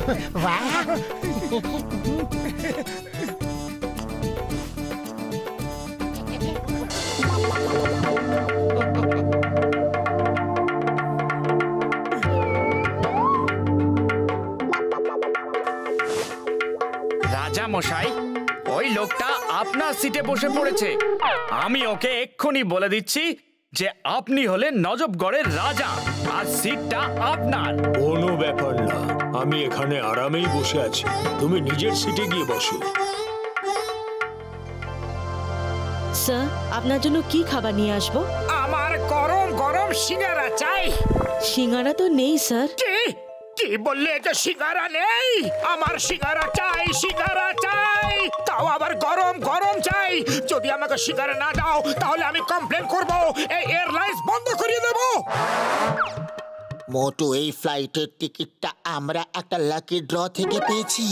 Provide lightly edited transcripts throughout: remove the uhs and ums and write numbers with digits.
রাজা মশাই, ওই লোকটা আপনার সিটে বসে পড়েছে। আমি ওকে এক্ষুনি বলে দিচ্ছি যে আপনি হলেন নজবগড়ের রাজা আর সিটটা আপনার। কোনো ব্যাপার না, আমি এখানে আরামেই বসে আছি, তুমি নিজের সিটে গিয়ে বসো। স্যার, আপনার জন্য কি খাবার নিয়ে আসবো? আমার গরম গরম সিঙ্গারা চাই। সিঙ্গারা তো নেই স্যার। কি বললে যে সিঙ্গারা নেই? আমার সিঙ্গারা চাই, সিঙ্গারা চাই, তাও আবার গরম গরম চাই। যদি আমাকে সিঙ্গারা না দাও তাহলে আমি কমপ্লেন করব, এই এয়ারলাইন্স বন্ধ করিয়ে দেব। মোটু, এই ফ্লাইটের টিকিটটা আমরা একটা লাকি ড্র থেকে পেয়েছি,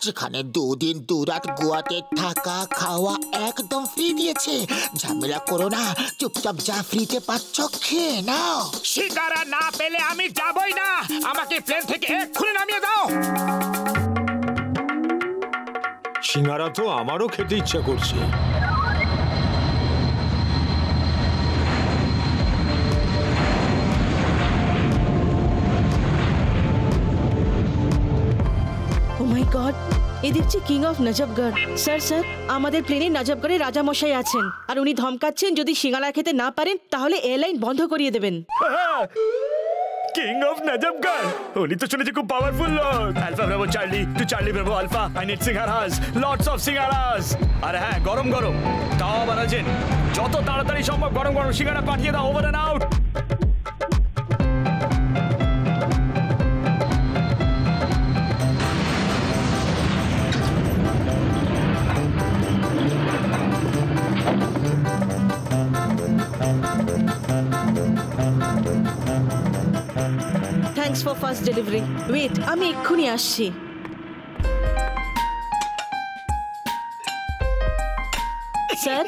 যেখানে 2 দিন 2 রাত গোয়াতে থাকা খাওয়া একদম ফ্রি দিয়েছে। ঝামেলা করো না, চুপচাপ যা ফ্রিতে পাচ্ছ খেয়ে নাও। সিঙ্গারা না পেলে আমি যাবই না, আমাকে প্লেন থেকে এক্ষুনি নামিয়ে দাও। সিঙ্গারা তো আমারও খেতে ইচ্ছা করছে। ও মাই গড, এ দেখছি কিং অফ নজবগড়। স্যার স্যার, আমাদের প্লেনে নজবগড়ে রাজা মশাই আছেন আর উনি ধমকাচ্ছেন যদি সিঙ্গারা খেতে না পারেন তাহলে এয়ারলাইন বন্ধ করিয়ে দেবেন। কিং অফ নজবগড়, উনি তো শুনেছি খুব পাওয়ারফুল লোক। Alpha bravo charlie to charlie bravo alpha, I need singaras, lots of singaras. আরে হ্যাঁ, গরম গরম, তাও আবার আছেন। যত তাড়াতাড়ি সম্ভব গরম গরম সিঙ্গারা পাঠিয়ে দাও, over and out. Thanks for fast delivery. Wait, আমি এক্ষুনি আসছি। স্যার,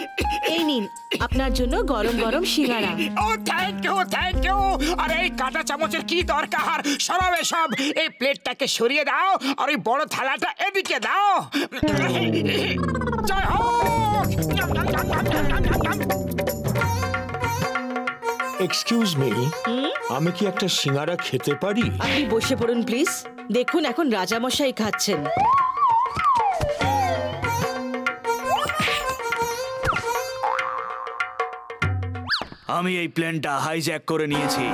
এই নিন আপনার জন্য গরম গরম সিঙ্গারা। ও থ্যাংক ইউ, থ্যাংক ইউ। আরে এই কাঁটা চামচের কি দরকার? সরাবে সব। এই প্লেটটাকে সরিয়ে দাও আর ওই বড় থালাটা এদিকে দাও। জয় হোক। এক্সকিউজ মি, আমি কি একটা সিঙ্গারা খেতে পারি? আপনি বসে পড়ুন প্লিজ। দেখুন এখন রাজামশাই খাচ্ছেন। আমি এই প্লেনটা হাইজ্যাক করে নিয়েছি।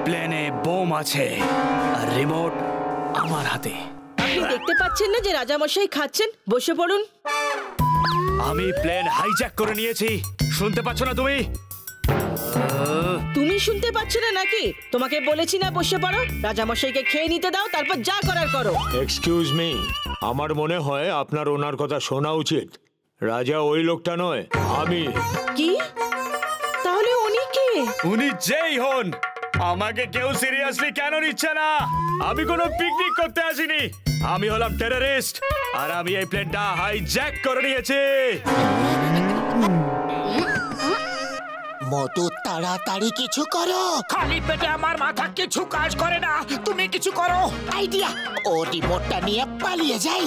প্লেনে বোম আছে আর রিমোট আমার হাতে। আপনি দেখতে পাচ্ছেন না যে রাজামশাই খাচ্ছেন? বসে পড়ুন। আমি প্লেন হাইজ্যাক করে নিয়েছি, শুনতে পাচ্ছ না তুমি? তুমি শুনতে পাচ্ছ না নাকি? তোমাকে বলেছি না বসে পড়ো। রাজামশাইকে খেয়ে নিতে দাও, তারপর যা করার করো। এক্সকিউজ মি, আমার মনে হয় আপনার ওনার কথা শোনা উচিত। রাজা ওই লোকটা নয়, আমি। কি? তাহলে উনি কে? উনি যেই হন, আমাকে কেউ সিরিয়াসলি কেন নিচ্ছে না? আমি কোনো পিকনিক করতে আসিনি, আমি হলাম টেররিস্ট আর আমি এই প্লেনটা হাইজ্যাক করে নিয়েছি। মোটু, তাড়াতাড়ি কিছু করো। খালি পেটে আমার মাথা কিছু কাজ করে না, তুমি কিছু করো। আইডিয়া, ও রিমোটটা নিয়ে পালিয়ে যাই।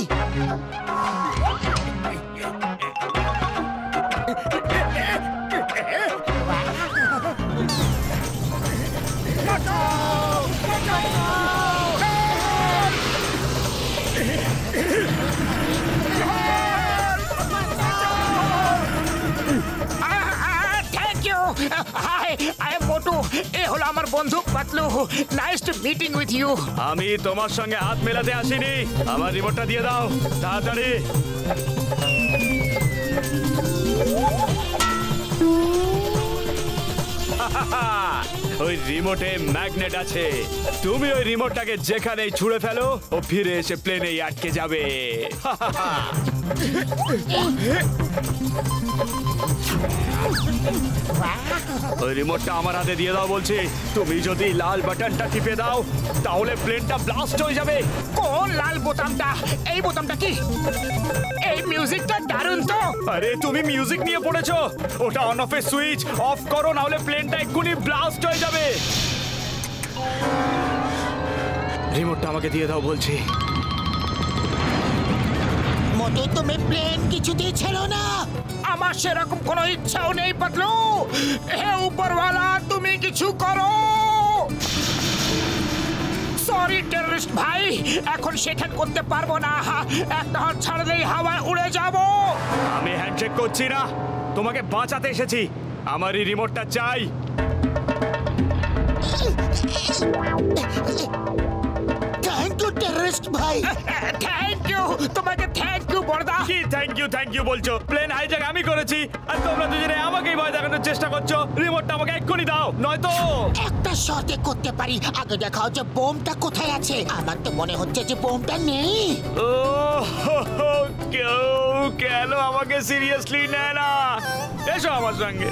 Hi, I am Motu. এ হলো আমার বন্ধু Patlu. Nice to meeting with you. আমি তোমার সঙ্গে হাত মেলাতে আসিনি, আমার রিমোটটা দিয়ে দাও তাড়াতাড়ি। ওই রিমোটে ম্যাগনেট আছে, তুমি ওই রিমোটটাকে যেখানেই ছুঁড়ে ফেলো ও ফিরে এসে প্লেনেই আটকে যাবে। ওই রিমোটটা আমার হাতে দিয়ে দাও বলছি। তুমি যদি লাল বাটনটা টিপে দাও তাহলে প্লেনটা ব্লাস্ট হয়ে যাবে। কোন লাল বোতামটা? এই বোতামটা কি? এই মিউজিকটা দারুণ তো। আরে তুমি মিউজিক নিয়ে পড়েছো, ওটা অন অফ এর সুইচ অফ করো, নাহলে প্লেনটা এক্ষুনি ব্লাস্ট হয়ে যাবে। রিমোটটা আমাকে দিয়ে দাও বলছি। মোটু তুমি প্লেন কিছুতেই ছেড়ো না। আমার সেরকম কোনো ইচ্ছাও নেই পাতলু। হে উপরওয়ালা, তুমি কিছু করো। সরি টেররিস্ট ভাই, এখন সেখান করতে পারবো না। একটা হাত ছাড়লেই হাওয়ায় উড়ে যাব। আমি হ্যান্ডশেক করছি না, তোমাকে বাঁচাতে এসেছি। আমার এই রিমোটটা চাই। থ্যাংক ইউ টেররিস্ট ভাই। থ্যাংক ইউ, তোমাকে থ্যাংক ইউ বড়দা। কি থ্যাংক ইউ বলছো? প্লেন হাইজ্যাক আমি করেছি আর তোমরা দুজনে আমাকেই ভয় দেখানোর চেষ্টা করছো। রিমোটটা আমাকে এক্ষুনি দাও, নয়তো একটা শর্তে করতে পারি। আগে দেখাও যে বোমটা কোথায় আছে। আমার তো মনে হচ্ছে যে বোমটা নেই। ও কেউ কেন আমাকে সিরিয়াসলি নেয় না? এসো আমার সঙ্গে।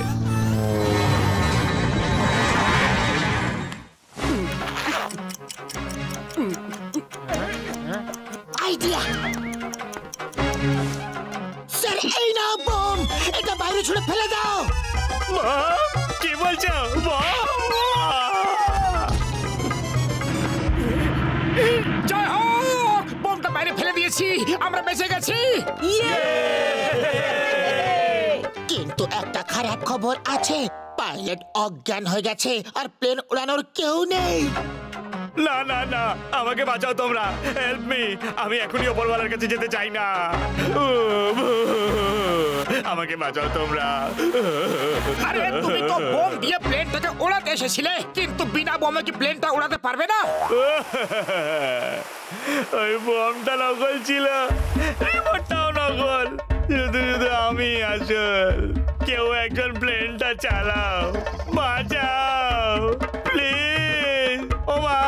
আইডিয়া স্যার, এই নাও বোম। এটা বাইরে ছুড়ে ফেলে দাও। কি বলছো? জয় হোক, বোমটা বাইরে ফেলে দিয়েছি, আমরা বেঁচে গেছি। কিন্তু একটা খারাপ খবর আছে, পাইলট অজ্ঞান হয়ে গেছে আর প্লেন উড়ানোর কেউ নেই। না না না, আমাকে বাঁচাও তোমরা, হেল্প মি। আমি এখনই ওপরওয়ালার কাছে যেতে চাই না। আমাকে বাঁচাও তোমরা। আরে তুমি তো বোম দিয়ে প্লেনটাকে উড়াতে এসেছিলে, কিন্তু বিনা বোমে কি প্লেনটা উড়াতে পারবে না? ওই বোমটা নকল ছিল, রিমোটটাও নকল, শুধু শুধু আমি আসল। কেউ একজন প্লেনটা চালাও, বাঁচাও প্লিজ। ও মা!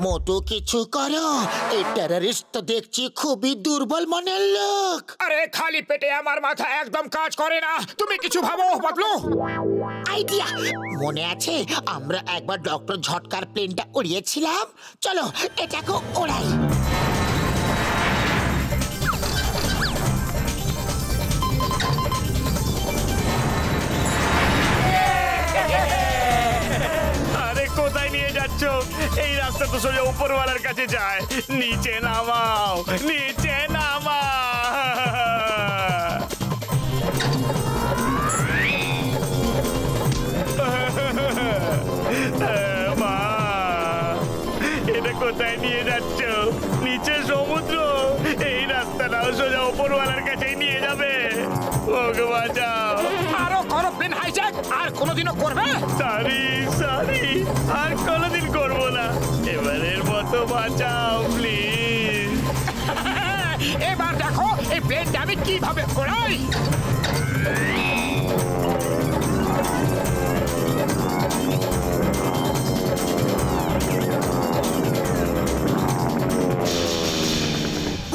মোটু কিছু করো, এই টেররিস্ট তো দেখছি খুবই দুর্বল মনের লোক। আরে খালি পেটে আমার মাথা একদম কাজ করে না, তুমি কিছু ভাবো পাতলু। আইডিয়া মনে আছে, আমরা একবার ডক্টর ঝটকার প্লেনটা উড়িয়েছিলাম। চলো এটাকে ওড়াই। আরে কোথায় নিয়ে যাচ্ছ? এই রাস্তা তো সোজা উপরওয়ালার কাছে যায়। নিচে নামাও, নিচে নামাও। মা, এটা কোথায় নিয়ে যাচ্ছ? নিচে সমুদ্র, এই রাস্তাটাও সোজা উপরওয়ালার কাছেই নিয়ে যাবে। ওকে বাঁচাও। আরো করো প্লেন হাইজ্যাক, আর কোনোদিনও করবে? সরি সরি, আর কোনোদিন করবো না। এবারের মতো বাঁচাও প্লিজ। এবার দেখো এই প্লেনটা আমি কিভাবে ওড়াই।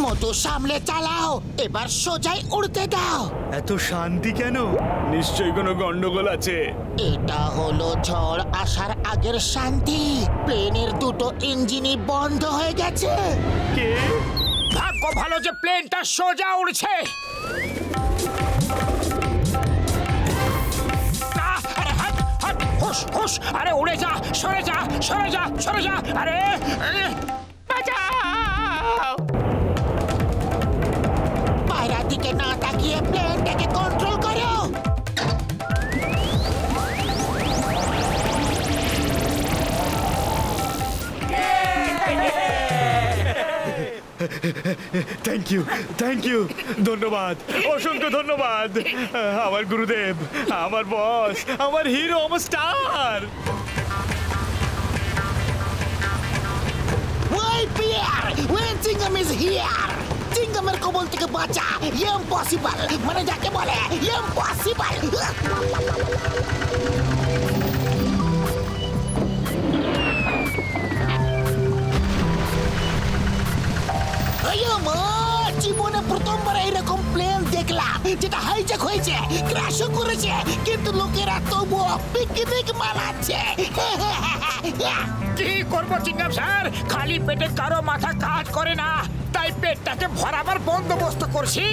মোটু সামলে চালাও, এবার সোজাই উড়তে দাও। এত শান্তি কেন? নিশ্চয়ই কোনো গন্ডগোল আছে। এটা হলো ঝড় আসার আগের শান্তি। প্লেনের দুটো ইঞ্জিনই বন্ধ হয়ে গেছে। কে? ভাগ্য ভালো যে প্লেনটা সোজা উড়ছে। আরে হাট হাট, হুশ হুশ, আরে উড়ে যা, সরে যা সরে যা সরে যা। আরে বাঁচাও। পায়রার দিকে না তাকিয়ে প্লেনটাকে কন্ট্রোল করো। থ্যাংক ইউ, ধন্যবাদ, অসংখ্য ধন্যবাদ। আমার গুরুদেব, আমার বস, আমার হিরো, আমার স্টার। ওই পিয়ার, when Chingam is here, চিঙ্গামের কবল থেকে বাঁচা। ইম্পসিবল, মানে যাকে বলে ইম্পসিবল। জীবনে প্রথমবার এরকম প্লেন দেখলাম যেটা হাইজ্যাক হয়েছে, ক্র্যাশও করেছে, কিন্তু লোকেরা তবুও পিকনিক মানাচ্ছে। কি করবো চিঙ্গাম স্যার, খালি পেটে কারো মাথা কাজ করে না, তাই পেটটাকে ভরাবার বন্দোবস্ত করছি।